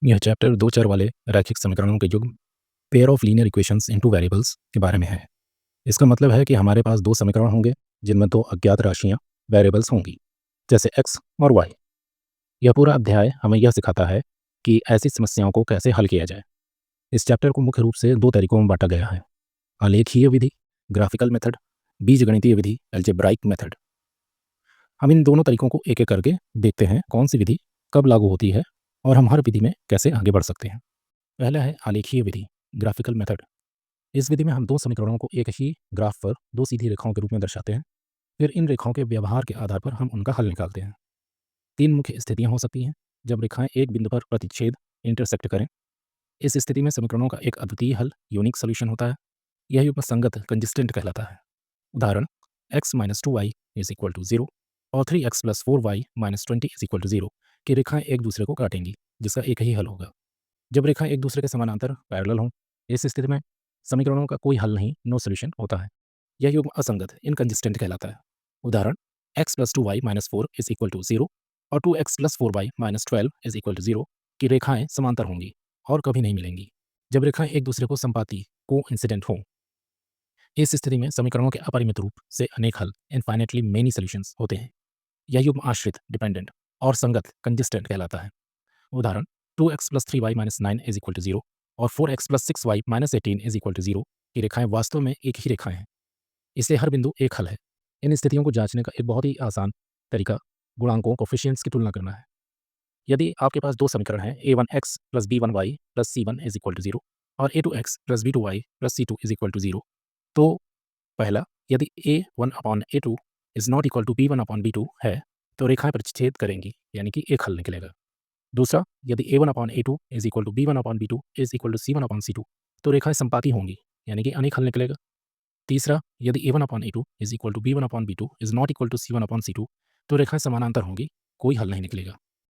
यह चैप्टर दो चर वाले रैखिक समीकरणों के युग्म pair of linear equations into variables के बारे में है। इसका मतलब है कि हमारे पास दो समीकरण होंगे जिनमें दो अज्ञात राशियां वेरिएबल्स होंगी, जैसे एक्स और वाई। यह पूरा अध्याय हमें यह सिखाता है कि ऐसी समस्याओं को कैसे हल किया जाए। इस चैप्टर को मुख्य रूप से दो तरीकों में बांटा गया है: आलेखीय विधि ग्राफिकल मेथड, बीजगणितीय विधि एल्जेब्राइक मेथड। हम इन दोनों तरीकों को एक एक करके देखते हैं कौन सी विधि कब लागू होती है और हम हर विधि में कैसे आगे बढ़ सकते हैं। पहला है आलेखीय विधि ग्राफिकल मेथड। इस विधि में हम दो समीकरणों को एक ही ग्राफ पर दो सीधी रेखाओं के रूप में दर्शाते हैं। फिर इन रेखाओं के व्यवहार के आधार पर हम उनका हल निकालते हैं। तीन मुख्य स्थितियां हो सकती हैं जब रेखाएं एक बिंदु पर प्रतिच्छेद इंटरसेक्ट करें। इस स्थिति में समीकरणों का एक अद्वितीय हल यूनिक सोल्यूशन होता है। यह युग्म संगत कंजिस्टेंट कहलाता है। उदाहरण: x minus 2y is equal to 0 और 3x plus 4y minus 20 is equal to 0 की रेखाएं एक दूसरे को काटेंगी, जिसका एक ही हल होगा। जब रेखाएं एक दूसरे के समानांतर पैरेलल हों, इस स्थिति में समीकरणों का कोई हल नहीं, नो सोल्यूशन होता है। यह युग्म असंगत इनकंजिस्टेंट कहलाता है। उदाहरण: x plus 2y minus 4 is equal to 0 और 2x plus 4y minus 12 is equal to 0 की रेखाएं समांतर होंगी और कभी नहीं मिलेंगी। जब रेखाएं एक दूसरे को संपाती को इंसिडेंट हों, इस स्थिति में समीकरणों के अपरिमित रूप से अनेक हल इनफाइनेटली मेनी सॉल्यूशंस होते हैं। यह युग्म आश्रित डिपेंडेंट और संगत कंजिस्टेंट कहलाता है। उदाहरण: 2x plus 3y minus 9 is equal to 0 और 4x plus 6y minus 18 is equal to 0 की रेखाएं वास्तव में एक ही रेखाएं हैं। इसलिए हर बिंदु एक हल है। इन स्थितियों को जांचने का एक बहुत ही आसान तरीका गुणांकों कोफिशिएंट्स की तुलना करना है। यदि आपके पास दो समीकरण हैं a1x plus b1y plus c1 is equal to 0 और a2x plus b2y plus c2 is equal to 0, तो पहला, यदि a1 upon a2 is not equal to b1 upon b2 है तो रेखाएं प्रतिच्छेद करेंगी, यानी कि एक हल निकलेगा। दूसरा, यदि a1 upon a2 is equal to b1 upon b2 is equal to c1 upon c2 तो रेखाएं संपाती होंगी, यानी कि अनेक हल निकलेगा। तीसरा, यदि a1 upon a2 is equal to b1 upon b2 is not equal to c1 upon c2 तो रेखाएं समानांतर होंगी, कोई हल नहीं निकलेगा।